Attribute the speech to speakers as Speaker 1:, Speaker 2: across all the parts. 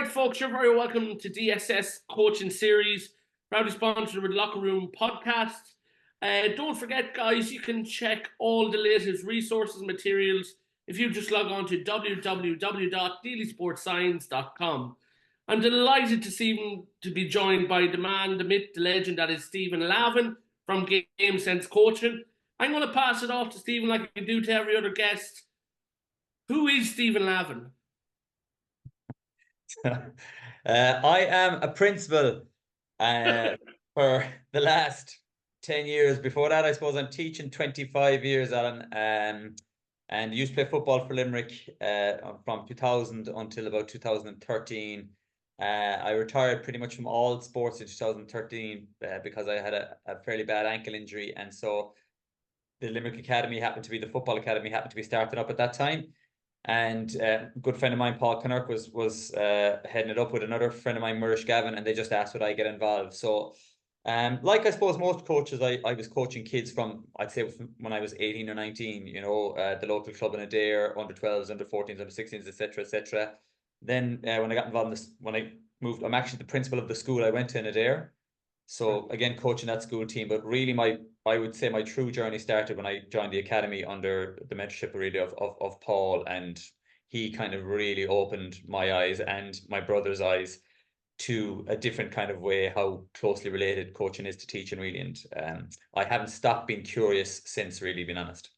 Speaker 1: right, folks, you're very welcome to DSS Coaching Series, proudly sponsored with Locker Room Podcast. Don't forget, guys, you can check all the latest resources and materials if you just log on to www.deelysportscience.com. I'm delighted to be joined by the man, the myth, the legend that is Stephen Lavin from Game Sense Coaching. I'm going to pass it off to Stephen like I do to every other guest. Who is Stephen Lavin?
Speaker 2: I am a principal for the last 10 years. Before that, I suppose I'm teaching 25 years, Alan, and used to play football for Limerick from 2000 until about 2013. I retired pretty much from all sports in 2013 because I had a fairly bad ankle injury, and so the Limerick Academy happened to be the football academy happened to be starting up at that time. And a good friend of mine, Paul Kinnerk, was heading it up with another friend of mine, Gavin, and they just asked would I get involved. So, like I suppose most coaches, I was coaching kids from, I'd say from when I was 18 or 19, you know, the local club in Adair, under 12s, under 14s, under 16s, etc., etc. Then when I got involved in this, when I moved, I'm actually the principal of the school I went to in Adair. So again, coaching that school team, but really I would say my true journey started when I joined the academy under the mentorship really of Paul, and he kind of really opened my eyes and my brother's eyes to a different kind of way how closely related coaching is to teaching really, and I haven't stopped being curious since, really, being honest.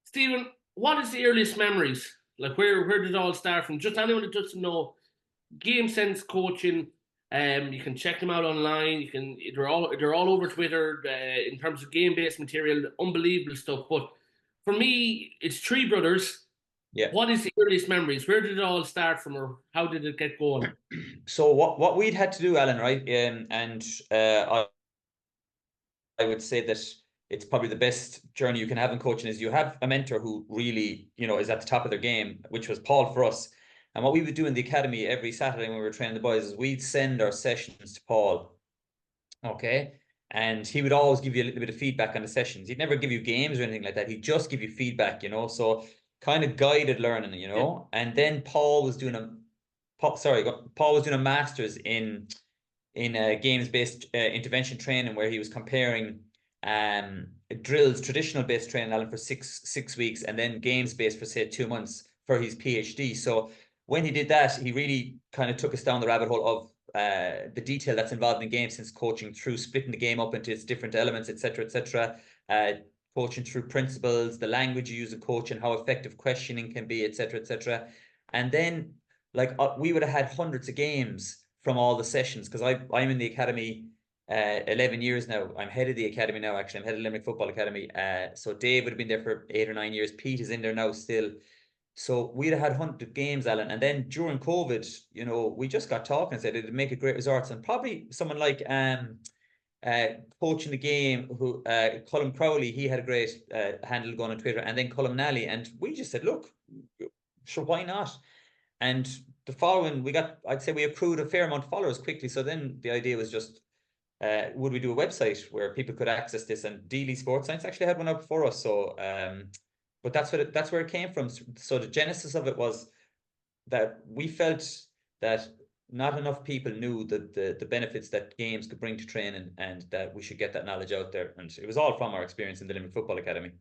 Speaker 1: Stephen, what is the earliest memories? Like where did it all start from? Just anyone that doesn't know, Game Sense Coaching. You can check them out online. They're all over Twitter in terms of game-based material, unbelievable stuff. But for me, it's three brothers.
Speaker 2: Yeah.
Speaker 1: What is the earliest memories? Where did it all start from, or how did it get going?
Speaker 2: So what we'd had to do, Alan, right? I would say that it's probably the best journey you can have in coaching is you have a mentor who really, you know, is at the top of their game, which was Paul for us. And what we would do in the academy every Saturday when we were training the boys is we'd send our sessions to Paul. Okay. And he would always give you a little bit of feedback on the sessions. He'd never give you games or anything like that. He'd just give you feedback, you know, so kind of guided learning, you know. Yeah. And then Paul was doing a master's in games-based intervention training, where he was comparing drills, traditional based training, Alan, for six weeks, and then games-based for say 2 months for his PhD. So when he did that, he really kind of took us down the rabbit hole of the detail that's involved in game sense coaching, through splitting the game up into its different elements, etc., etc. Coaching through principles, the language you use in coaching, how effective questioning can be, etc., etc. And then, like, we would have had hundreds of games from all the sessions, because I'm in the academy 11 years now. I'm head of the academy now, actually. I'm head of Limerick Football Academy. So Dave would have been there for 8 or 9 years. Pete is in there now still. So we'd have had 100 games, Alan. And then during COVID, you know, we just got talking and said it'd make a great resource. And probably someone like coaching the game, who Colm Crowley, he had a great handle going on Twitter, and then Colm Nally. And we just said, look, sure, why not? And the following, I'd say we accrued a fair amount of followers quickly. So then the idea was just, would we do a website where people could access this? And DSportscience actually had one up for us. So, but that's where it came from. So the genesis of it was that we felt that not enough people knew the benefits that games could bring to training, and that we should get that knowledge out there. And it was all from our experience in the Limerick Football Academy.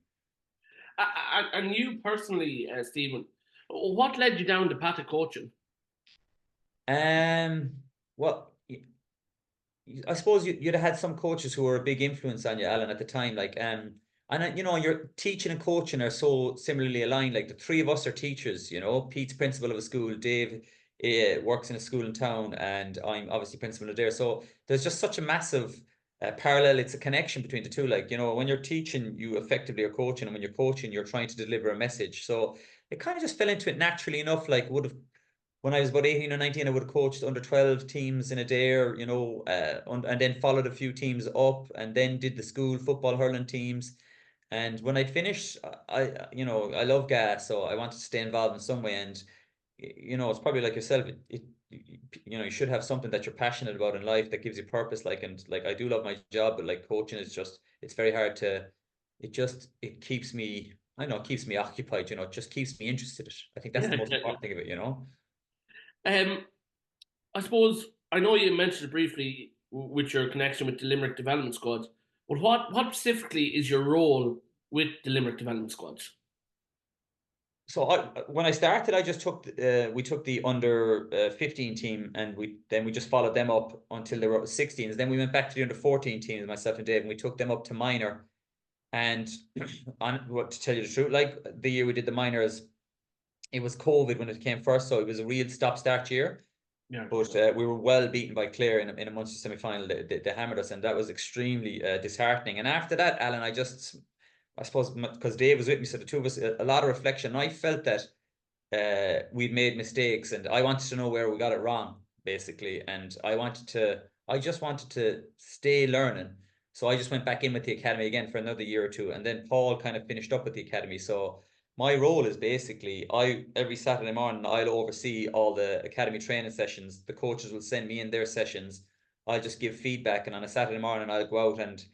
Speaker 1: And you personally, Stephen, what led you down the path of coaching?
Speaker 2: Well, I suppose you'd have had some coaches who were a big influence on you, Alan, at the time. Like, and you know, your teaching and coaching are so similarly aligned. Like, the three of us are teachers. You know, Pete's principal of a school, Dave works in a school in town, and I'm obviously principal of there. So there's just such a massive parallel. It's a connection between the two. Like, you know, when you're teaching, you effectively are coaching, and when you're coaching, you're trying to deliver a message. So it kind of just fell into it naturally enough. Like, when I was about 18 or 19, I would have coached under 12 teams in Adair, you know, and then followed a few teams up, and then did the school football hurling teams. And when I'd finished, you know, I love gas, so I wanted to stay involved in some way. And, you know, it's probably like yourself, you know, you should have something that you're passionate about in life that gives you purpose. Like, and like, I do love my job, but like, coaching is just, it's very hard to, it keeps me, I know, it keeps me occupied, you know, it just keeps me interested. I think that's the most important thing of it, you know.
Speaker 1: I suppose I know you mentioned it briefly with your connection with the Limerick Development Squad, but what specifically is your role with the Limerick Development Squads?
Speaker 2: So when I started, I just took we took the under 15 team, and we just followed them up until they were 16s. Then we went back to the under 14 teams, myself and Dave, and we took them up to minor. And what to tell you the truth, like the year we did the minors, it was COVID when it came first, so it was a real stop-start year.
Speaker 1: Yeah.
Speaker 2: But we were well beaten by Clare in a Munster semi-final. They hammered us, and that was extremely disheartening. And after that, Alan, I suppose because Dave was with me, so the two of us, a lot of reflection. I felt that we'd made mistakes, and I wanted to know where we got it wrong, basically. And I just wanted to stay learning. So I just went back in with the academy again for another year or two, and then Paul kind of finished up with the academy. So my role is basically every Saturday morning I'll oversee all the academy training sessions. The coaches will send me in their sessions. I'll just give feedback, and on a Saturday morning I'll go out and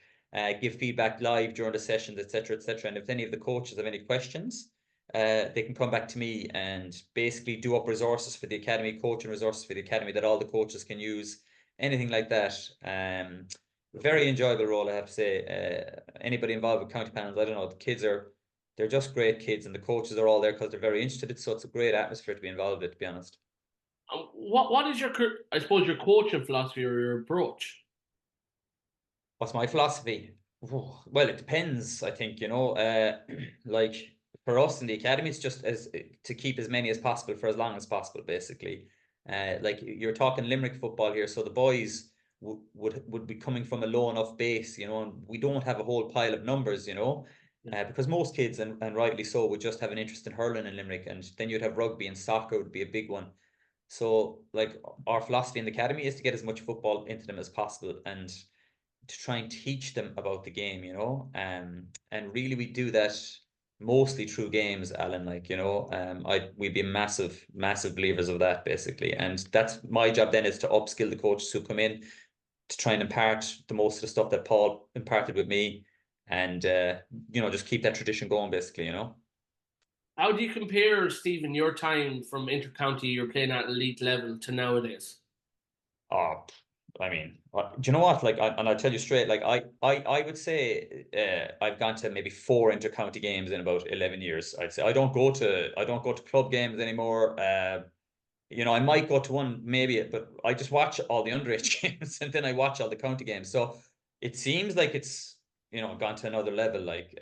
Speaker 2: give feedback live during the sessions, etc., etc. And if any of the coaches have any questions, they can come back to me and basically do up resources for the academy, coaching resources for the academy that all the coaches can use, anything like that. Very enjoyable role, I have to say. Anybody involved with county panels, I don't know, they're just great kids, and the coaches are all there because they're very interested in it. So it's a great atmosphere to be involved with, to be honest.
Speaker 1: What is your, I suppose, your coaching philosophy or your approach?
Speaker 2: What's my philosophy? Well, it depends, I think, like for us in the academy, it's just as to keep as many as possible for as long as possible, basically. Like you're talking Limerick football here, so the boys would be coming from a low enough base, and we don't have a whole pile of numbers, because most kids, and rightly so, would just have an interest in hurling in Limerick, and then you'd have rugby and soccer would be a big one. So, like, our philosophy in the academy is to get as much football into them as possible, and to try and teach them about the game, and really we do that mostly through games, Alan. Like, we'd be massive, massive believers of that, basically, and that's my job. Then is to upskill the coaches who come in to try and impart the most of the stuff that Paul imparted with me, and just keep that tradition going, basically.
Speaker 1: How do you compare, Stephen, your time from intercounty you're playing at elite level to nowadays?
Speaker 2: Oh, I mean, do you know what? Like, and I'll tell you straight, like, I would say I've gone to maybe 4 intercounty games in about 11 years. I'd say I don't go to club games anymore. I might go to one maybe, but I just watch all the underage games, and then I watch all the county games. So it seems like it's gone to another level, like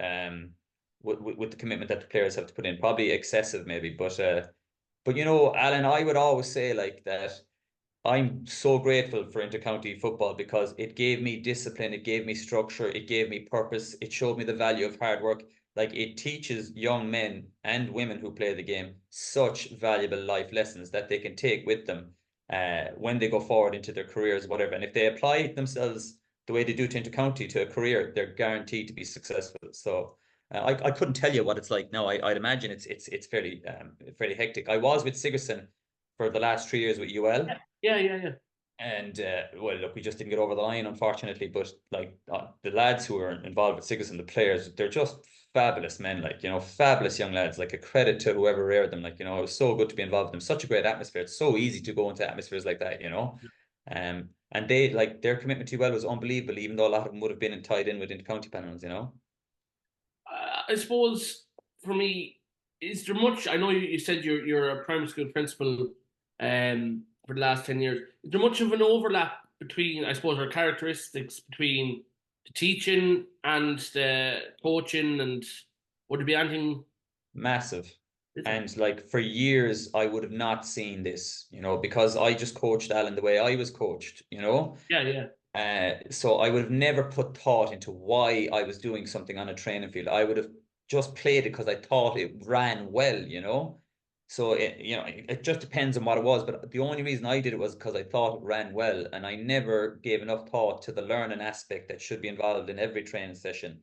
Speaker 2: with the commitment that the players have to put in. Probably excessive, maybe, but Alan, I would always say like that. I'm so grateful for intercounty football because it gave me discipline, it gave me structure, it gave me purpose, it showed me the value of hard work. Like, it teaches young men and women who play the game such valuable life lessons that they can take with them when they go forward into their careers, whatever. And if they apply themselves the way they do to intercounty to a career, they're guaranteed to be successful. So I couldn't tell you what it's like now. I'd imagine it's fairly hectic. I was with Sigerson for the last 3 years with UL.
Speaker 1: Yeah.
Speaker 2: And well, look, we just didn't get over the line, unfortunately. But like the lads who are involved with Sigerson, the players, they're just fabulous men. Like, fabulous young lads. Like, a credit to whoever reared them. Like, it was so good to be involved in them. Such a great atmosphere. It's so easy to go into atmospheres like that. And they, like, their commitment to well was unbelievable, even though a lot of them would have been tied in with intercounty panels.
Speaker 1: I suppose for me, is there much? I know you said you're a primary school principal for the last 10 years. Is there much of an overlap between, I suppose, or characteristics between the teaching and the coaching, and would there be anything?
Speaker 2: Massive. And like, for years, I would have not seen this, because I just coached Alan the way I was coached,
Speaker 1: Yeah.
Speaker 2: So I would have never put thought into why I was doing something on a training field. I would have just played it because I thought it ran well. So it just depends on what it was. But the only reason I did it was because I thought it ran well, and I never gave enough thought to the learning aspect that should be involved in every training session.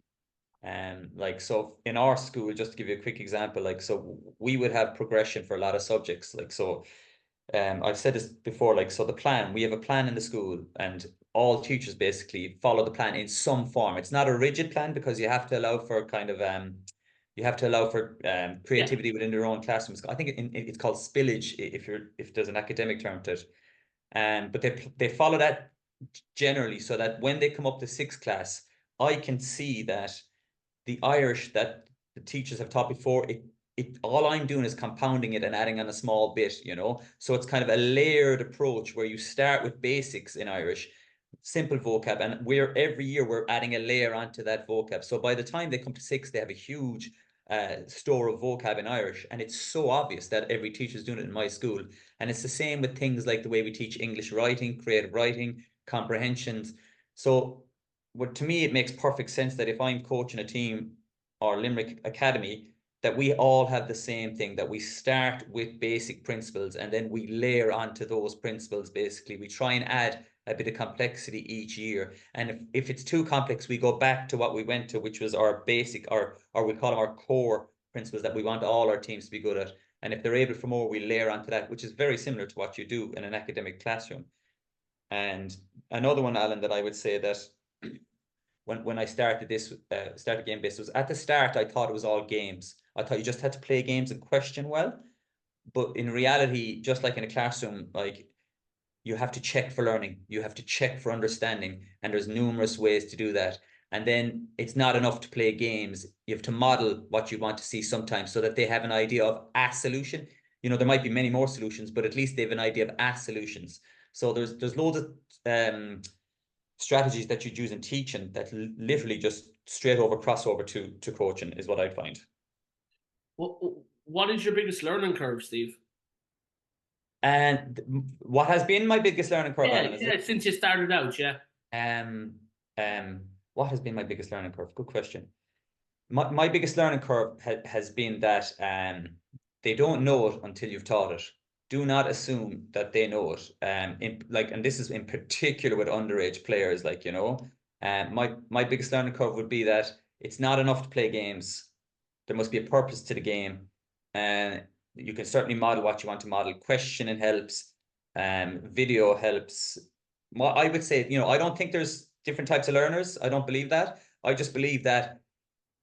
Speaker 2: Like, so in our school, just to give you a quick example, like, so we would have progression for a lot of subjects. Like, so I've said this before, like, so we have a plan in the school, and all teachers basically follow the plan in some form. It's not a rigid plan because you have to allow for kind of You have to allow for creativity within their own classrooms. I think it's called spillage if there's an academic term to it. But they follow that generally, so that when they come up to sixth class, I can see that the Irish that the teachers have taught before, all I'm doing is compounding it and adding on a small bit, you know. So it's kind of a layered approach where you start with basics in Irish, simple vocab, and every year we're adding a layer onto that vocab. So by the time they come to six, they have a huge store of vocab in Irish, and it's so obvious that every teacher's doing it in my school. And it's the same with things like the way we teach English writing, creative writing, comprehensions. So to me, it makes perfect sense that if I'm coaching a team or Limerick Academy, that we all have the same thing, that we start with basic principles and then we layer onto those principles. Basically, we try and add a bit of complexity each year. And if it's too complex, we go back to what we went to, which was our basic, or we call them our core principles that we want all our teams to be good at. And if they're able for more, we layer onto that, which is very similar to what you do in an academic classroom. And another one, Alan, that I would say that when I started game based, was at the start I thought it was all games. I thought you just had to play games and question well, but in reality, just like in a classroom, like you have to check for learning, you have to check for understanding, and there's numerous ways to do that. And then it's not enough to play games. You have to model what you want to see sometimes, so that they have an idea of a solution. You know, there might be many more solutions, but at least they have an idea of a solutions. So there's loads of strategies that you use in teaching that literally just straight over crossover to coaching is what I find.
Speaker 1: What is your biggest learning curve, Steve?
Speaker 2: And what has been my biggest learning curve, Alan, is
Speaker 1: it? Since you started out,
Speaker 2: what has been my biggest learning curve? Good question. My biggest learning curve has been that they don't know it until you've taught it. Do not assume that they know it. And this is in particular with underage players, like, you know, my biggest learning curve would be that it's not enough to play games. There must be a purpose to the game. And you can certainly model what you want to model. Questioning helps. Video helps. I would say, you know, I don't think there's different types of learners. I don't believe that. I just believe that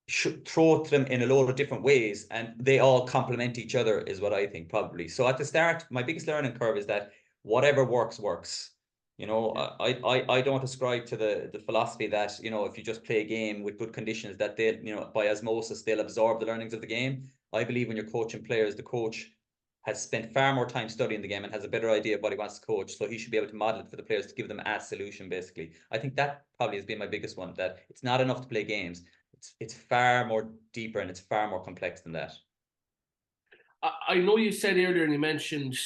Speaker 2: should throw them in a load of different ways and they all complement each other is what I think, probably. So at the start, my biggest learning curve is that whatever works. You know, I don't ascribe to the philosophy that, you know, if you just play a game with good conditions, that they'll, you know, by osmosis, they'll absorb the learnings of the game. I believe when you're coaching players, the coach has spent far more time studying the game and has a better idea of what he wants to coach. So he should be able to model it for the players to give them a solution, basically. I think that probably has been my biggest one, that it's not enough to play games. It's far more deeper and it's far more complex than that.
Speaker 1: I know you said earlier, and you mentioned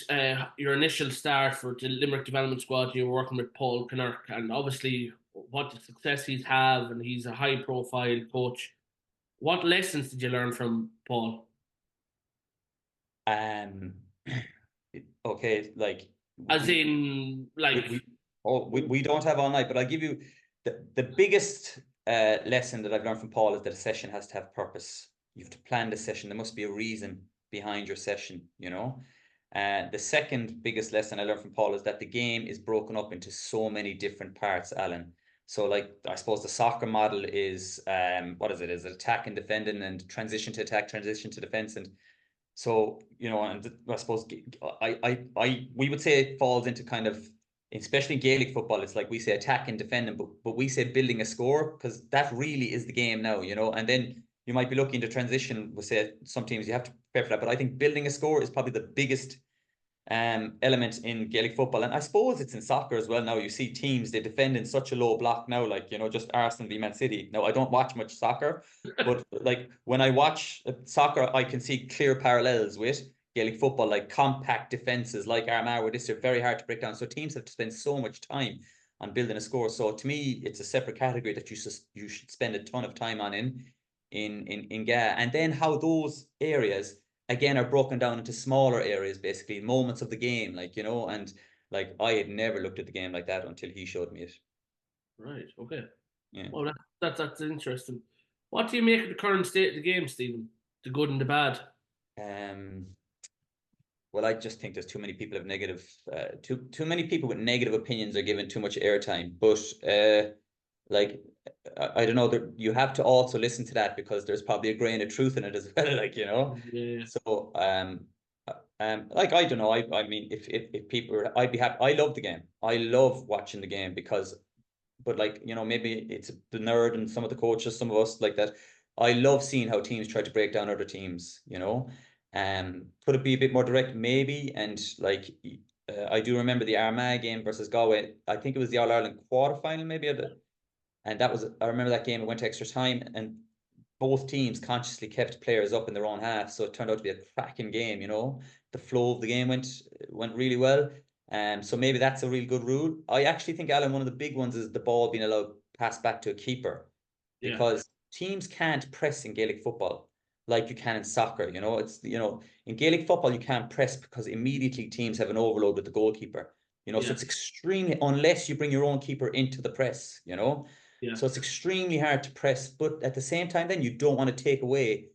Speaker 1: your initial start for the Limerick Development Squad. You were working with Paul Kinnerk, and obviously what the success he's had, and he's a high-profile coach. What lessons did you learn from Paul?
Speaker 2: Okay, like,
Speaker 1: as in, like,
Speaker 2: we don't have all night, but I'll give you the biggest lesson that I've learned from Paul is that a session has to have purpose. You have to plan the session. There must be a reason behind your session, you know. The second biggest lesson I learned from Paul is that the game is broken up into so many different parts, Alan. So, like, I suppose the soccer model is what is it? Is it attack and defending, and transition to attack, transition to defense, and so, you know, and I suppose we would say it falls into kind of, especially Gaelic football, it's like we say attack and defending, but we say building a score, because that really is the game now, you know. And then you might be looking to transition. We say some teams you have to prepare for that, but I think building a score is probably the biggest element in Gaelic football, and I suppose it's in soccer as well. Now you see teams, they defend in such a low block now, like, you know, just Arsenal v Man City. Now I don't watch much soccer, but like when I watch soccer, I can see clear parallels with Gaelic football, like compact defenses like Armagh, where this are very hard to break down. So teams have to spend so much time on building a score. So to me, it's a separate category that you should spend a ton of time on in GA. And then how those areas again are broken down into smaller areas, basically moments of the game, like, you know. And like, I had never looked at the game like that until he showed me it.
Speaker 1: Right. Okay.
Speaker 2: Yeah.
Speaker 1: Well, that's interesting. What do you make of the current state of the game, Stephen? The good and the bad.
Speaker 2: Well, I just think there's too many people have negative, too many people with negative opinions are given too much airtime. But like, I don't know, that you have to also listen to that, because there's probably a grain of truth in it as well, like, you know.
Speaker 1: Yeah,
Speaker 2: So like, I don't know, I mean, if people were, I'd be happy. I love the game. I love watching the game, because, but like, you know, maybe it's the nerd and some of the coaches, some of us like that. I love seeing how teams try to break down other teams, you know. Could it be a bit more direct? Maybe. And like, I do remember the Armagh game versus Galway. I think it was the All Ireland quarterfinal, maybe, and that was, I remember that game. It went to extra time, and both teams consciously kept players up in their own half, so it turned out to be a cracking game. You know, the flow of the game went really well. So maybe that's a real good rule. I actually think, Alan, one of the big ones is the ball being allowed passed back to a keeper,
Speaker 1: yeah,
Speaker 2: because teams can't press in Gaelic football like you can in soccer. You know, it's, you know, in Gaelic football you can't press because immediately teams have an overload with the goalkeeper. You know, so
Speaker 1: yeah,
Speaker 2: it's extremely, unless you bring your own keeper into the press, you know.
Speaker 1: yeah.
Speaker 2: So it's extremely hard to press, but at the same time, then you don't want to take away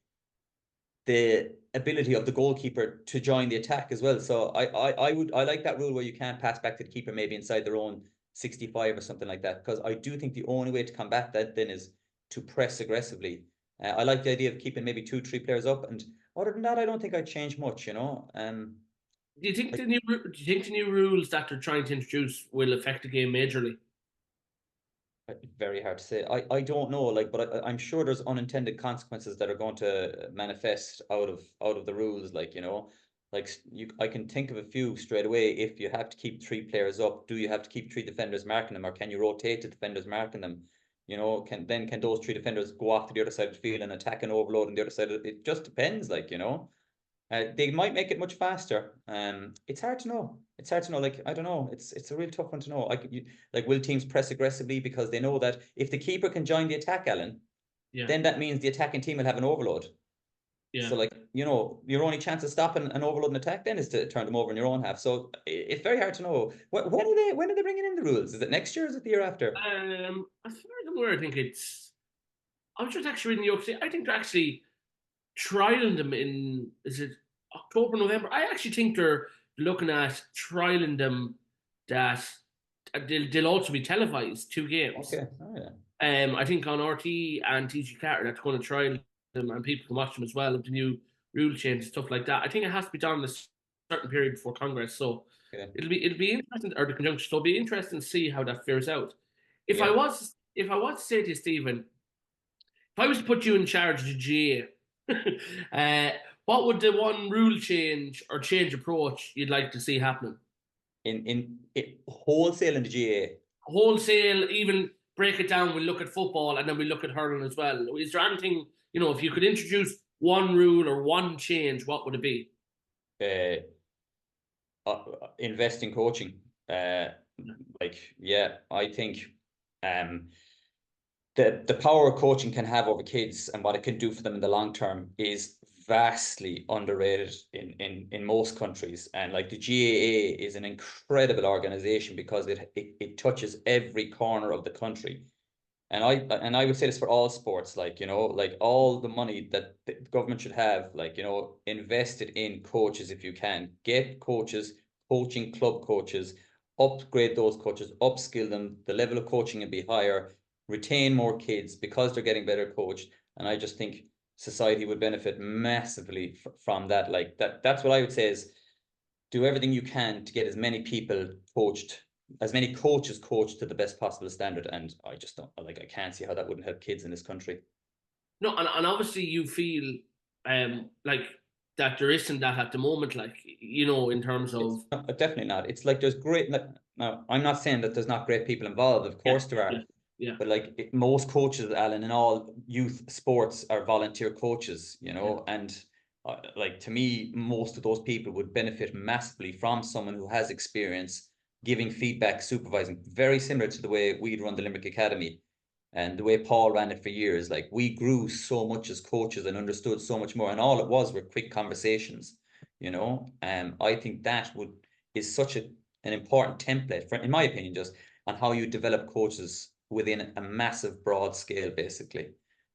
Speaker 2: the ability of the goalkeeper to join the attack as well. So I like that rule where you can't pass back to the keeper maybe inside their own 65 or something like that, because I do think the only way to combat that then is to press aggressively. I like the idea of keeping maybe 2, 3 players up, and other than that, I don't think I'd change much, you know. Like,
Speaker 1: Do you think the new rules that they're trying to introduce will affect the game majorly?
Speaker 2: very hard to say. I don't know, like, but I'm sure there's unintended consequences that are going to manifest out of the rules, like, you know, like, I can think of a few straight away. If you have to keep 3 players up, do you have to keep 3 defenders marking them, or can you rotate the defenders marking them? You know, can those 3 defenders go off to the other side of the field and attack and overload on the other side it just depends, like, you know. They might make it much faster. It's hard to know. It's hard to know. Like, I don't know. It's a real tough one to know. Like, will teams press aggressively because they know that if the keeper can join the attack, Alan,
Speaker 1: Yeah,
Speaker 2: then that means the attacking team will have an overload.
Speaker 1: yeah.
Speaker 2: So, like, you know, your only chance of stopping an overload and attack then is to turn them over in your own half. So it's very hard to know. When are they bringing in the rules? Is it next year? Or is it the year after?
Speaker 1: As far as I'm aware, I think it's. I was just actually in New York City. I think they're actually trialing them in. Is it October, November? I actually think they're looking at trialing them that they'll also be televised 2 games.
Speaker 2: Okay. Oh yeah.
Speaker 1: I think on RT and TG Carter that's going to trial them and people can watch them as well of the new rule change and stuff like that. I think it has to be done in a certain period before Congress, so
Speaker 2: Okay.
Speaker 1: it'll be interesting, or the conjunction. So it'll be interesting to see how that fares out. If I
Speaker 2: Yeah.
Speaker 1: was if I was to say to you, Stephen, if I was to put you in charge of the GA, what would the one rule change or change approach you'd like to see happening?
Speaker 2: In wholesale in the GA.
Speaker 1: Wholesale, even break it down. We'll look at football and then we'll look at hurling as well. Is there anything, if you could introduce one rule or one change, what would it be?
Speaker 2: Uh, invest in coaching. Like, yeah, I think um the power coaching can have over kids and what it can do for them in the long term is vastly underrated in most countries. And like, the GAA is an incredible organization because it touches every corner of the country. And I would say this for all sports, like, you know, like, all the money that the government should have, like, you know, invested in coaches. If you can get coaches, coaching club coaches, upgrade those coaches, upskill them, the level of coaching will be higher, retain more kids because they're getting better coached. And I just think society would benefit massively from that. Like, that's what I would say is, do everything you can to get as many people coached, as many coaches coached to the best possible standard. And I just don't, like, I can't see how that wouldn't help kids in this country.
Speaker 1: No, and obviously you feel like that there isn't that at the moment, like, in terms
Speaker 2: It's
Speaker 1: of.
Speaker 2: definitely not. It's like, there's great, now I'm not saying that there's not great people involved. Of
Speaker 1: Yeah,
Speaker 2: course there
Speaker 1: yeah,
Speaker 2: are.
Speaker 1: yeah,
Speaker 2: But like, most coaches, Alan, in all youth sports are volunteer coaches, you
Speaker 1: yeah,
Speaker 2: know. And like, to me, most of those people would benefit massively from someone who has experience giving feedback, supervising, very similar to the way we'd run the Limerick Academy and the way Paul ran it for years. Like, we grew so much as coaches and understood so much more, and all it was were quick conversations, you know. I think that is such an important template for, in my opinion, just on how you develop coaches within a massive broad scale, basically.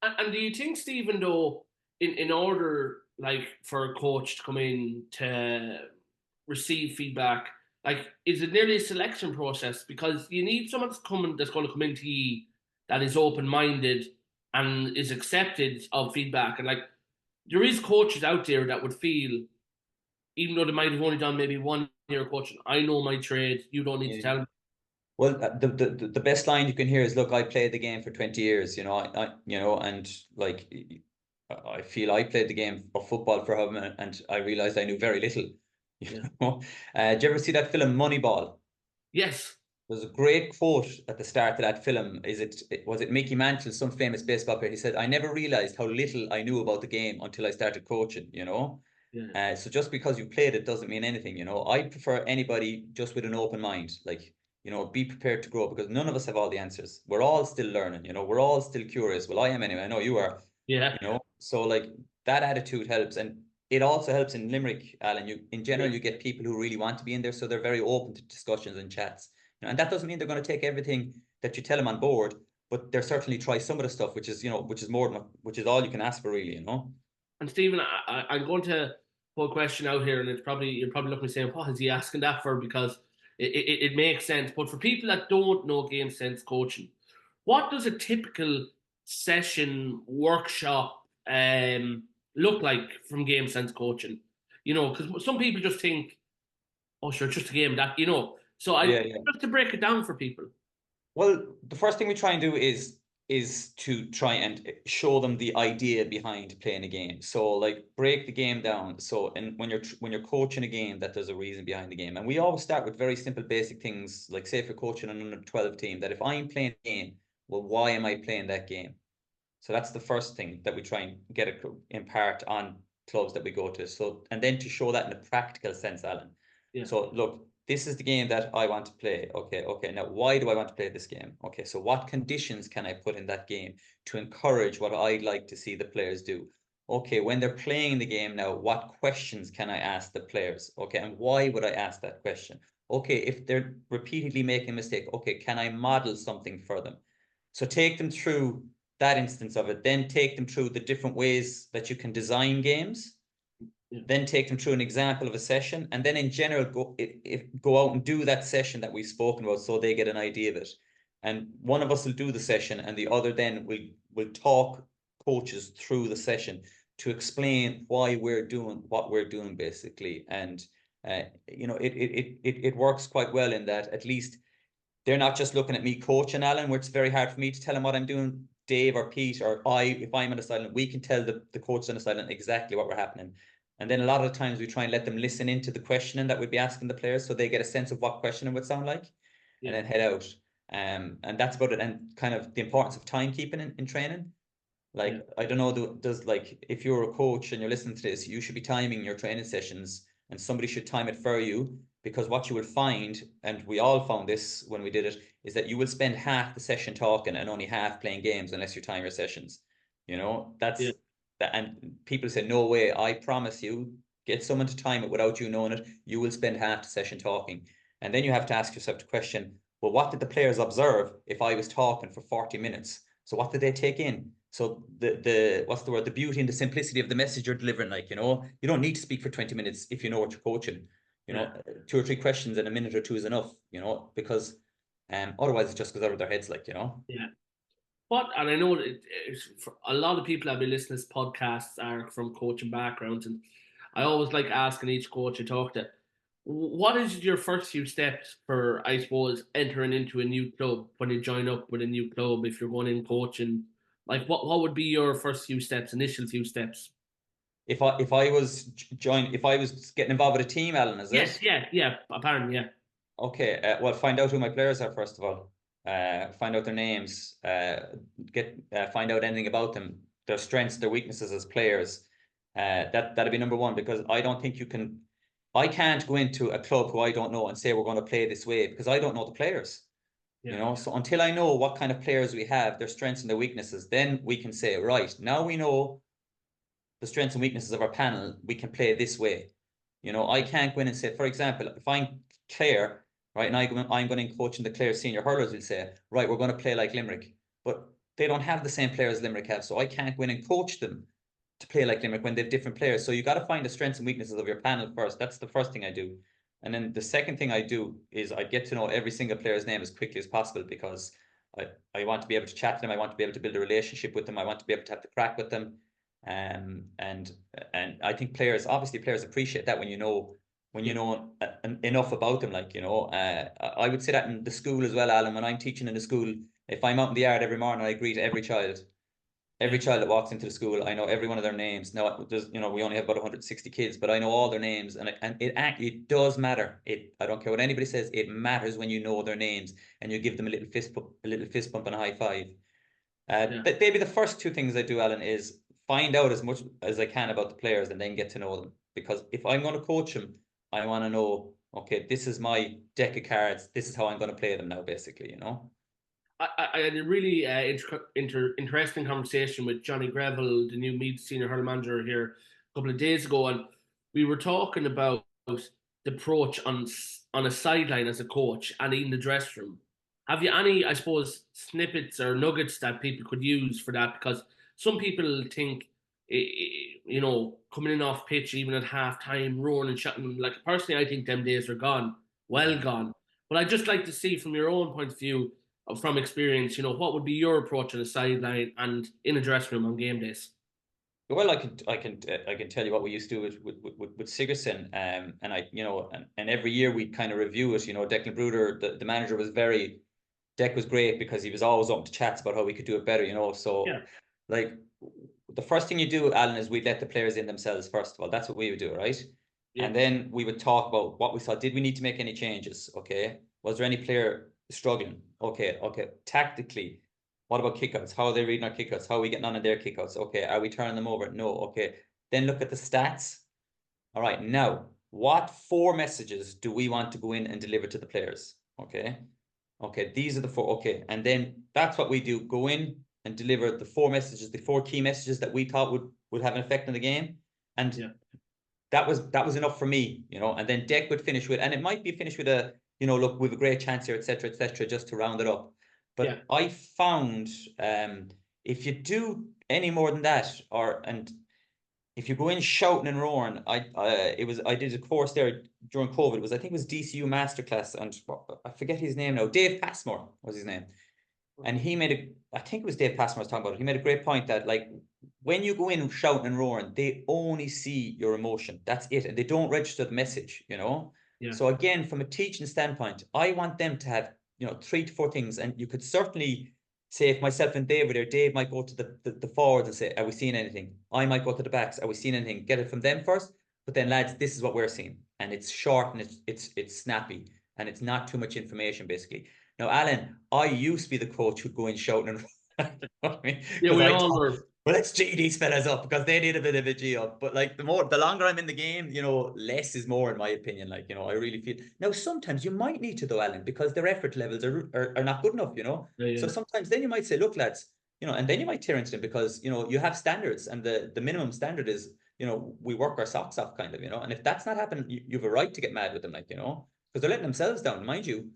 Speaker 1: and do you think, Stephen, though, in order, like, for a coach to come in to receive feedback, like, is it nearly a selection process? Because you need someone that's going to come into you that is open-minded and is accepted of feedback. And like, there is coaches out there that would feel, even though they might have only done maybe 1 year coaching, I know my trade, you don't need to tell me.
Speaker 2: Well, the best line you can hear is, "Look, I played the game for 20 years, you know, and like, I feel I played the game of football for him, and I realized I knew very little." You know, did you ever see that film Moneyball?
Speaker 1: Yes.
Speaker 2: There's a great quote at the start of that film. Was it Mickey Mantle, some famous baseball player? He said, "I never realized how little I knew about the game until I started coaching." You know,
Speaker 1: Yeah.
Speaker 2: so just because you played it doesn't mean anything. You know, I prefer anybody just with an open mind. Like, you know, be prepared to grow, because none of us have all the answers. We're all still learning. You know, we're all still curious. Well, I am anyway. I know you are.
Speaker 1: Yeah.
Speaker 2: You know, so like, that attitude helps, and it also helps in Limerick, Alan. In general, you get people who really want to be in there, so they're very open to discussions and chats. You know, and that doesn't mean they're going to take everything that you tell them on board, but they'll certainly try some of the stuff, which is, which is all you can ask for, really. You know.
Speaker 1: And Stephen, I'm going to put a question out here, and you're probably looking at saying, what is he asking that for? Because it makes sense. But for people that don't know game sense coaching, what does a typical session workshop look like from game sense coaching? You know, because some people just think, oh, sure, just a game that, you know. So
Speaker 2: Yeah, yeah.
Speaker 1: just to break it down for people.
Speaker 2: Well, the first thing we try and do is to try and show them the idea behind playing a game. So like, break the game down. So, and when you're coaching a game, that there's a reason behind the game. And we always start with very simple basic things, like, say if you're coaching an under 12 team, that if I'm playing a game, well, why am I playing that game? So that's the first thing that we try and get impart on clubs that we go to. So, and then to show that in a practical sense, Alan.
Speaker 1: Yeah.
Speaker 2: So look, this is the game that I want to play. Okay. Now, why do I want to play this game? Okay, so what conditions can I put in that game to encourage what I'd like to see the players do? Okay, when they're playing the game now, what questions can I ask the players? Okay, and why would I ask that question? Okay, if they're repeatedly making a mistake, okay, can I model something for them? So take them through that instance of it, then take them through the different ways that you can design games, then take them through an example of a session, and then in general go out and do that session that we've spoken about, so they get an idea of it. And one of us will do the session, and the other then will talk coaches through the session to explain why we're doing what we're doing, basically. And it works quite well in that at least they're not just looking at me coaching, Alan, where it's very hard for me to tell them what I'm doing. Dave or Pete or if I'm on the sideline, we can tell the coach on the sideline exactly what we're happening. And then a lot of the times we try and let them listen into the questioning that we'd be asking the players, so they get a sense of what questioning would sound like, and then head out. And that's about it. And kind of the importance of timekeeping in training. Like, I don't know, does, like, if you're a coach and you're listening to this, you should be timing your training sessions, and somebody should time it for you, because what you will find, and we all found this when we did it, is that you will spend half the session talking and only half playing games unless you time your sessions. You know, that's that. And people say, no way, I promise you, get someone to time it without you knowing it, you will spend half the session talking. And then you have to ask yourself the question, well, what did the players observe if I was talking for 40 minutes? So what did they take in? So the what's the word? The beauty and the simplicity of the message you're delivering. Like, you know, you don't need to speak for 20 minutes if you know what you're coaching. You know, 2 or 3 questions in a minute or two is enough, you know, because otherwise it just goes over their heads, like, you know.
Speaker 1: Yeah. And I know a lot of people that have been listening to this podcasts are from coaching backgrounds, and I always like asking each coach I talk to, what is your first few steps for, I suppose, entering into a new club when you join up with a new club, if you're going in coaching? Like, what would be your first few steps, initial few steps?
Speaker 2: If I was getting involved with a team, Alan, is
Speaker 1: Yes,
Speaker 2: it?
Speaker 1: yeah, apparently, yeah.
Speaker 2: Okay, well, find out who my players are first of all. Find out their names. Find out anything about them, their strengths, their weaknesses as players. That'd be number one, because I don't think you can. I can't go into a club who I don't know and say we're going to play this way, because I don't know the players. You know, so until I know what kind of players we have, their strengths and their weaknesses, then we can say, right, now we know the strengths and weaknesses of our panel, we can play this way. You know, I can't go in and say, for example, if I'm Clare, right, and I'm going in coaching the Clare senior hurlers, will say, right, we're going to play like Limerick, but they don't have the same players Limerick have, so I can't go in and coach them to play like Limerick when they have different players. So you got to find the strengths and weaknesses of your panel first. That's the first thing I do. And then the second thing I do is I get to know every single player's name as quickly as possible, because I want to be able to chat to them. I want to be able to build a relationship with them. I want to be able to have the crack with them. And I think players appreciate that when you know enough about them. Like, I would say that in the school as well, Alan. When I'm teaching in the school, if I'm out in the yard every morning, I greet every child. Every child that walks into the school, I know every one of their names. Now, there's, we only have about 160 kids, but I know all their names, and it does matter. I don't care what anybody says. It matters when you know their names and you give them a little fist bump and a high five. Maybe the first two things I do, Alan, is find out as much as I can about the players and then get to know them. Because if I'm going to coach them, I want to know, okay, this is my deck of cards. This is how I'm going to play them now, basically.
Speaker 1: I had a really interesting conversation with Johnny Greville, the new Meath senior hurling manager, here a couple of days ago, and we were talking about the approach on a sideline as a coach and in the dressing room. Have you any, I suppose, snippets or nuggets that people could use for that? Because some people think, coming in off pitch, even at half time, roaring and shouting. Like, personally, I think them days are gone, well gone. But I'd just like to see from your own point of view, from experience, what would be your approach on the sideline and in a dressing room on game days?
Speaker 2: Well, I can tell you what we used to do with Sigerson, and every year we'd kind of review it. Declan Bruder, the manager, Deck was great because he was always open to chats about how we could do it better. So
Speaker 1: Yeah.
Speaker 2: like the first thing you do, Alan, is we'd let the players in themselves first of all. That's what we would do, right?
Speaker 1: Yeah.
Speaker 2: And then we would talk about what we saw. Did we need to make any changes? Okay. Was there any player struggling? Okay. Tactically, what about kickouts? How are they reading our kickouts? How are we getting on in their kickouts? Okay. Are we turning them over? No. Okay. Then look at the stats. All right. Now, what 4 messages do we want to go in and deliver to the players? Okay. Okay. These are the 4. Okay. And then that's what we do. Go in and deliver the 4 messages, the 4 key messages that we thought would have an effect on the game. And that was enough for me, and then Deck would finish with, and it might be finished with a, look, we have a great chance here, etc., just to round it up. But I found if you do any more than that, and if you go in shouting and roaring, I did a course there during COVID. I think it was DCU Masterclass, and I forget his name now. Dave Passmore was his name. And I think it was Dave Passmore I was talking about it. He made a great point that, like, when you go in shouting and roaring, they only see your emotion. That's it. And they don't register the message,
Speaker 1: Yeah.
Speaker 2: So again, from a teaching standpoint, I want them to have, 3 to 4 things. And you could certainly say, if myself and Dave were there, Dave might go to the forwards and say, are we seeing anything? I might go to the backs. Are we seeing anything? Get it from them first. But then, lads, this is what we're seeing. And it's short and it's snappy and it's not too much information, basically. Now, Alan, I used to be the coach who'd go in shouting and you know what I mean?
Speaker 1: Yeah, we all were.
Speaker 2: Well, let's G these fellas up because they need a bit of a G up. But like the longer I'm in the game, less is more in my opinion. Like, I really feel now sometimes you might need to though, Alan, because their effort levels are not good enough,
Speaker 1: Yeah.
Speaker 2: So sometimes then you might say, look, lads, and then you might tear into them because you have standards and the minimum standard is, we work our socks off kind of, and if that's not happening, you have a right to get mad with them, like, because they're letting themselves down, mind you.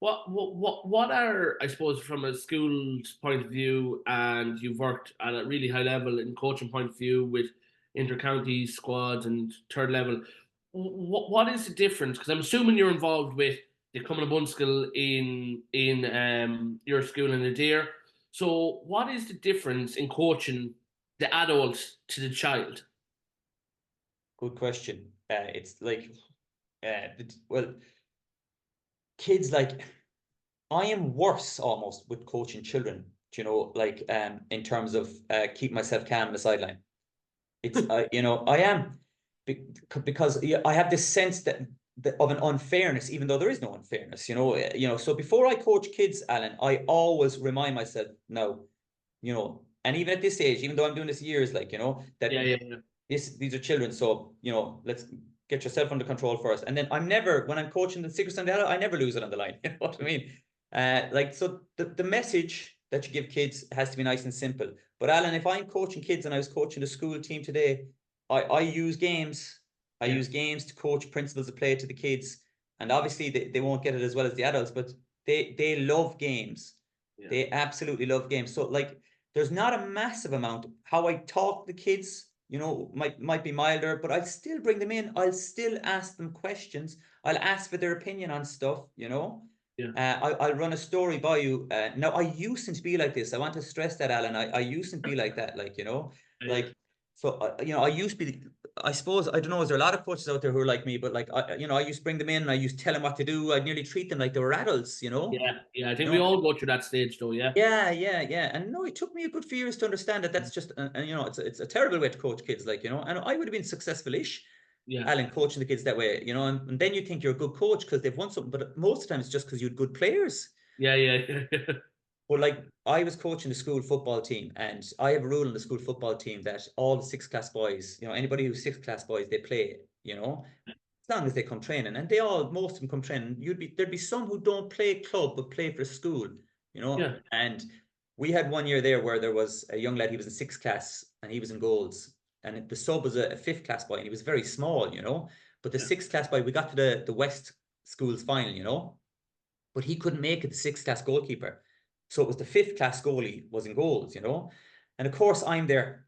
Speaker 1: What are, I suppose, from a school's point of view, and you've worked at a really high level in coaching point of view with inter-county squads and third level, what is the difference? Because I'm assuming you're involved with the Cummin Bunskill in your school in Adair. So what is the difference in coaching the adult to the child?
Speaker 2: Good question. It's like, kids, like, I am worse almost with coaching children, in terms of keeping myself calm on the sideline. It's, I am, because I have this sense that of an unfairness, even though there is no unfairness, So before I coach kids, Alan, I always remind myself, no, and even at this age, even though I'm doing this years, that these are children, so let's get yourself under control first. And then when I'm coaching the Sigerson, I never lose it on the line. You know what I mean? So the message that you give kids has to be nice and simple. But Alan, if I'm coaching kids and I was coaching the school team today, I use games. I use games to coach principles of play to the kids. And obviously they won't get it as well as the adults, but they love games. Yeah. They absolutely love games. So like there's not a massive amount. How I talk to the kids, might be milder, but I'll still bring them in. I'll still ask them questions. I'll ask for their opinion on stuff, I'll run a story by you. Now, I used to be like this. I want to stress that, Alan. I used to be like that, like, like, so, I used to be, I suppose, I don't know, is there a lot of coaches out there who are like me, but like, I used to bring them in and I used to tell them what to do. I'd nearly treat them like they were adults,
Speaker 1: Yeah. I think
Speaker 2: You
Speaker 1: we
Speaker 2: know,
Speaker 1: all go through that stage, though. Yeah.
Speaker 2: yeah. And no, it took me a good few years to understand that that's just, and it's a terrible way to coach kids, like, and I would have been successful-ish,
Speaker 1: Yeah.
Speaker 2: Alan, coaching the kids that way, and then you think you're a good coach because they've won something, but most of the time it's just because you had good players.
Speaker 1: Yeah.
Speaker 2: But like, I was coaching the school football team, and I have a rule in the school football team that all the sixth class boys, anybody who's sixth class boys, they play, as long as they come training, and most of them come training. There'd be some who don't play club but play for school,
Speaker 1: Yeah.
Speaker 2: And we had one year there where there was a young lad. He was in sixth class and he was in goals, and the sub was a fifth class boy, and he was very small, But the sixth class boy, we got to the West schools final, but he couldn't make it the sixth class goalkeeper. So it was the fifth class goalie was in goals, And of course I'm there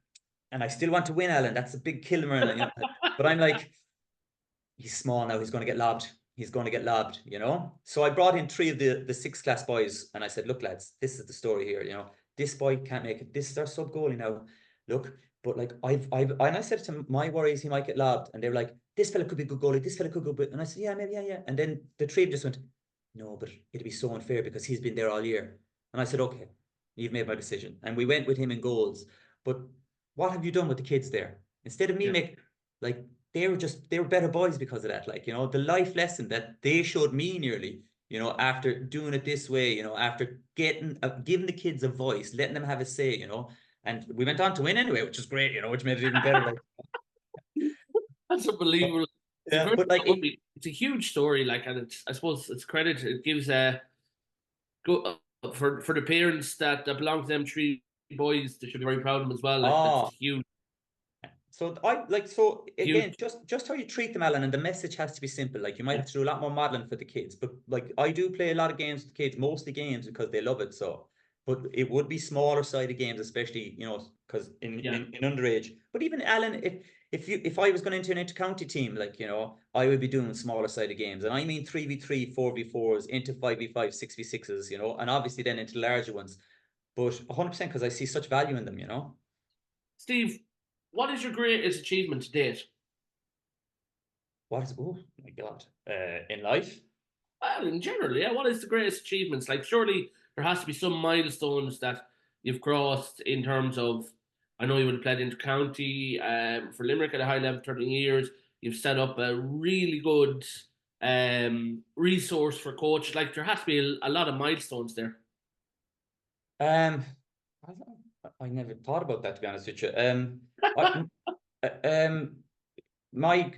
Speaker 2: and I still want to win, Alan. That's a big killer, but I'm like, he's small now. He's going to get lobbed. He's going to get lobbed, So I brought in three of the sixth class boys and I said, look, lads, this is the story here, This boy can't make it. This is our sub goalie now. Look, but like and I said to him, my worry is he might get lobbed. And they were like, this fella could be a good goalie. This fella could go good. And I said, yeah, maybe, yeah. And then the three just went, no, but it'd be so unfair because he's been there all year. And I said, okay, you've made my decision. And we went with him in goals. But what have you done with the kids there? Instead of me
Speaker 1: Yeah.
Speaker 2: like, they were better boys because of that. Like, the life lesson that they showed me nearly, after doing it this way, after giving the kids a voice, letting them have a say, and we went on to win anyway, which was great, which made it even better. Like,
Speaker 1: That's unbelievable. It's a
Speaker 2: yeah,
Speaker 1: great
Speaker 2: but like,
Speaker 1: story. It's a huge story, like, and I suppose it's credit. It gives go for the parents that belong to them three boys. They should be very proud of them as well. Like, that's
Speaker 2: oh,
Speaker 1: huge,
Speaker 2: so
Speaker 1: huge.
Speaker 2: again, just how you treat them, Alan, and the message has to be simple. Like, you might have to do a lot more modeling for the kids, but like, I do play a lot of games with the kids, mostly games because they love it. So, but it would be smaller sided games, especially, because
Speaker 1: Yeah.
Speaker 2: in underage. But even, Alan, if I was going into an inter-county team, like, I would be doing smaller sided games, and I mean 3v3, 4v4s, into 5v5, 6v6s, and obviously then into larger ones. But 100% because I see such value in them.
Speaker 1: Steve, what is your greatest achievement to date?
Speaker 2: What is, oh my God, in life?
Speaker 1: Well, in general, yeah. What is the greatest achievements? Like, surely there has to be some milestones that you've crossed in terms of. I know you would have played inter-county for Limerick at a high level, 13 years. You've set up a really good resource for coaches. Like, there has to be a lot of milestones there.
Speaker 2: Um, I never thought about that, to be honest with you. I, my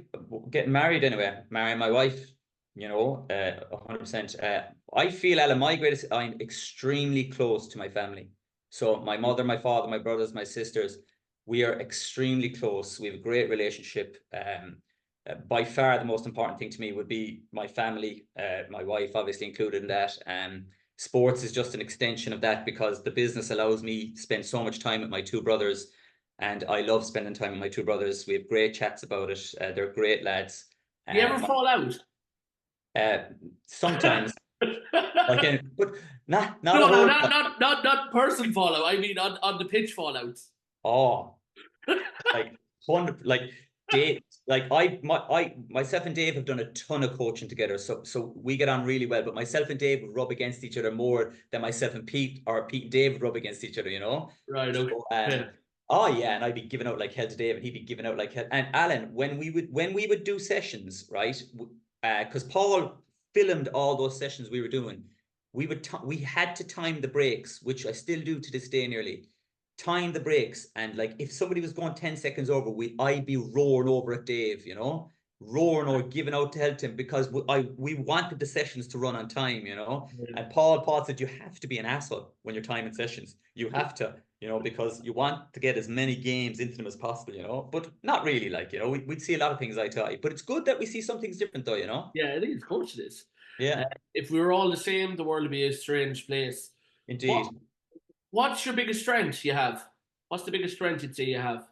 Speaker 2: getting married anyway, marrying my wife, 100%. I feel, Ella, I'm extremely close to my family. So my mother, my father, my brothers, my sisters, we are extremely close. We have a great relationship. By far, the most important thing to me would be my family, my wife, obviously included in that. Sports is just an extension of that because the business allows me to spend so much time with my two brothers. And I love spending time with my two brothers. We have great chats about it. They're great lads.
Speaker 1: Do you ever fall out?
Speaker 2: Sometimes, like, but not a
Speaker 1: No,
Speaker 2: whole lot.
Speaker 1: not person fallout. I mean on the pitch fallouts.
Speaker 2: Oh, like Dave, myself and Dave have done a ton of coaching together, so we get on really well. But myself and Dave would rub against each other more than myself and Pete and Dave would rub against each other.
Speaker 1: Right. Okay.
Speaker 2: So, oh yeah, and I'd be giving out like hell to Dave, and he'd be giving out like hell. And Alan, when we would do sessions, right? Because Paul filmed all those sessions we were doing, we had to time the breaks, which I still do to this day nearly. Time the breaks, and like if somebody was going 10 seconds over, I'd be roaring over at Dave, roaring or giving out to help him because we wanted the sessions to run on time, And Paul said you have to be an asshole when you're timing sessions. You have to, because you want to get as many games into them as possible, but not really, like, we'd see a lot of things eye to eye, but it's good that we see some things different though.
Speaker 1: Yeah, I think of course it is.
Speaker 2: Yeah,
Speaker 1: if we were all the same, the world would be a strange place.
Speaker 2: indeed.
Speaker 1: What's your biggest strength you have? What's the biggest strength you'd say you have?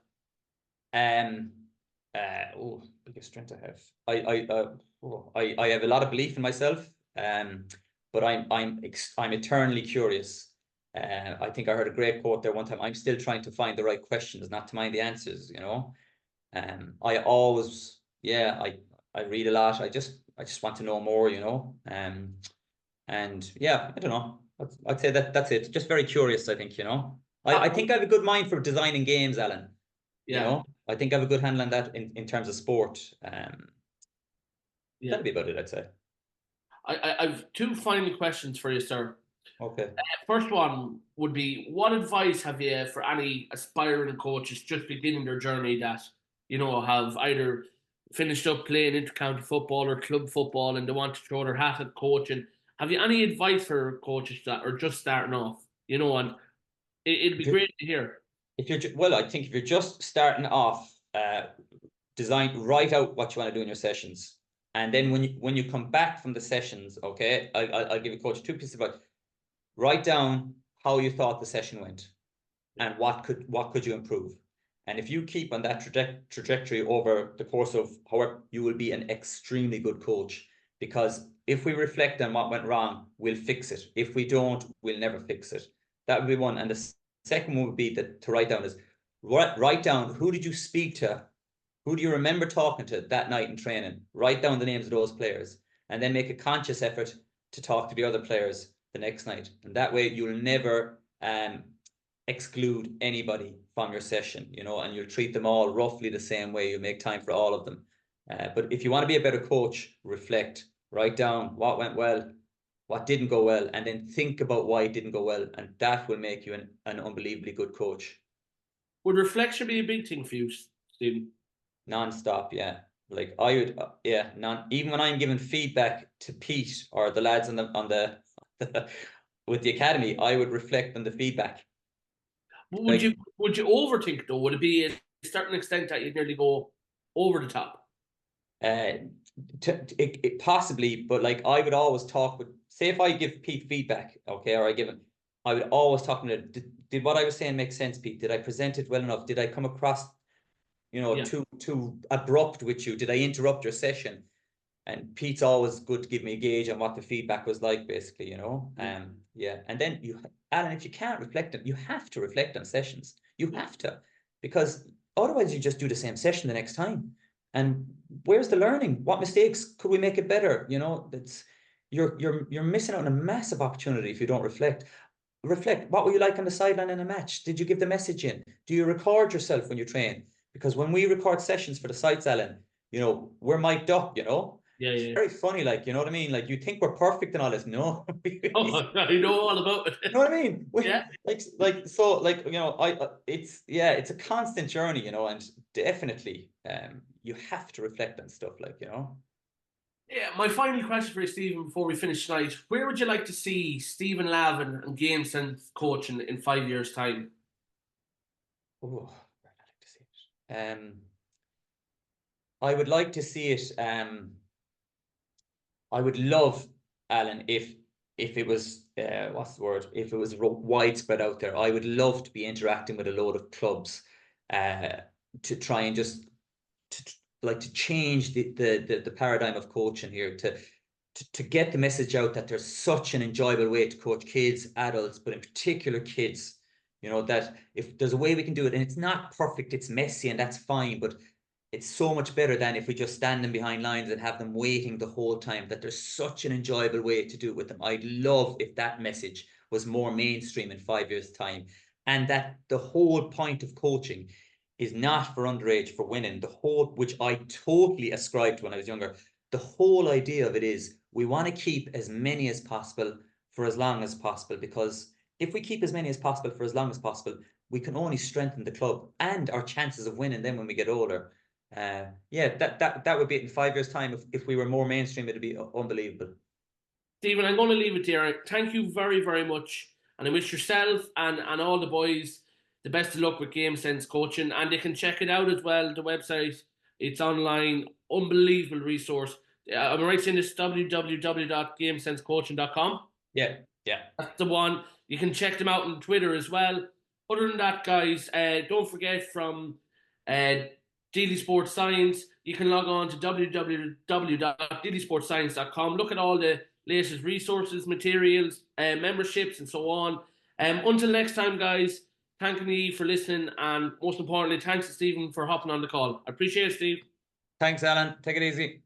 Speaker 2: Biggest strength I have. I have a lot of belief in myself. but I'm eternally curious. I think I heard a great quote there one time. I'm still trying to find the right questions, not to mind the answers, you know. I always, yeah, I read a lot. I just want to know more, you know. And yeah, I don't know. I'd say that's it. Just very curious, I think, you know. I think I have a good mind for designing games, Alan. You
Speaker 1: Yeah.
Speaker 2: know, I think I have a good handle on that in terms of sport.
Speaker 1: Yeah.
Speaker 2: That'd be about it, I'd say.
Speaker 1: I've two final questions for you, sir.
Speaker 2: Okay.
Speaker 1: First one would be, what advice have you for any aspiring coaches just beginning their journey that, you know, have either finished up playing inter-county football or club football and they want to throw their hat at coaching? Have you any advice for coaches that are just starting off? You know, and it'd be great to hear.
Speaker 2: If you're well, I think if you're just starting off, write out what you want to do in your sessions, and then when you come back from the sessions, okay, I'll give a coach two pieces of advice. Write down how you thought the session went, and what could you improve. And if you keep on that trajectory over the course of however, you will be an extremely good coach. Because if we reflect on what went wrong, we'll fix it. If we don't, we'll never fix it. That would be one. And the second one would be to write down is write down, who did you speak to? Who do you remember talking to that night in training? Write down the names of those players, and then make a conscious effort to talk to the other players the next night. And that way you'll never exclude anybody from your session, you know, and you'll treat them all roughly the same way. You make time for all of them. But if you want to be a better coach, reflect, write down what went well, what didn't go well, and then think about why it didn't go well. And that will make you an unbelievably good coach.
Speaker 1: Would reflection be a big thing for you, Stephen?
Speaker 2: Non-stop, yeah. Like I would, yeah. Even when I'm giving feedback to Pete or the lads on the with the academy, I would reflect on the feedback.
Speaker 1: Would you overthink though? Would it be a certain extent that you'd nearly go over the top?
Speaker 2: It possibly, but like I would always talk with, say if I give Pete feedback, okay, or I would always talk to him. Did what I was saying make sense, Pete? Did I present it well enough? Did I come across, you know, too abrupt with you? Did I interrupt your session? And Pete's always good to give me a gauge on what the feedback was like, basically, you know. Yeah. And then Alan, if you can't reflect on, you have to reflect on sessions. You have to, because otherwise you just do the same session the next time. And where's the learning? What mistakes could we make it better? You know, you're missing out on a massive opportunity if you don't reflect. Reflect. What were you like on the sideline in a match? Did you give the message in? Do you record yourself when you train? Because when we record sessions for the sites, Alan, you know, we're mic'd up, you know.
Speaker 1: Yeah.
Speaker 2: It's very funny, like, you know what I mean? Like, you think we're perfect and all this. No.
Speaker 1: Oh, I know all about it.
Speaker 2: You know what I mean?
Speaker 1: Yeah.
Speaker 2: You know, it's a constant journey, you know, and definitely you have to reflect on stuff, like, you know.
Speaker 1: Yeah, my final question for you, Stephen, before we finish tonight, where would you like to see Stephen Lavin and game sense coaching in 5 years' time?
Speaker 2: Oh, where would I like to see it? I would like to see it. I would love, Alan, if it was what's the word? If it was widespread out there, I would love to be interacting with a load of clubs to try and just to change the paradigm of coaching here, to get the message out that there's such an enjoyable way to coach kids, adults, but in particular kids. You know, that if there's a way we can do it, and it's not perfect, it's messy, and that's fine, but it's so much better than if we just stand them behind lines and have them waiting the whole time, that there's such an enjoyable way to do it with them. I'd love if that message was more mainstream in 5 years' time, and that the whole point of coaching is not for underage, for winning. The whole, which I totally ascribed to when I was younger, the whole idea of it is we want to keep as many as possible for as long as possible, because if we keep as many as possible for as long as possible, we can only strengthen the club and our chances of winning then when we get older. Yeah, that would be it in 5 years' time. If we were more mainstream, it'd be unbelievable.
Speaker 1: Stephen, I'm going to leave it there. Thank you very, very much. And I wish yourself and all the boys the best of luck with Game Sense Coaching. And they can check it out as well, the website. It's online, unbelievable resource. Am I right saying this? www.gamesensecoaching.com?
Speaker 2: Yeah.
Speaker 1: That's the one. You can check them out on Twitter as well. Other than that, guys, don't forget from Daily Sports Science, you can log on to www.deelysportscience.com. Look at all the latest resources, materials, memberships, and so on. Until next time, guys, thanking you for listening, and most importantly, thanks to Stephen for hopping on the call. I appreciate it, Steve.
Speaker 2: Thanks, Alan. Take it easy.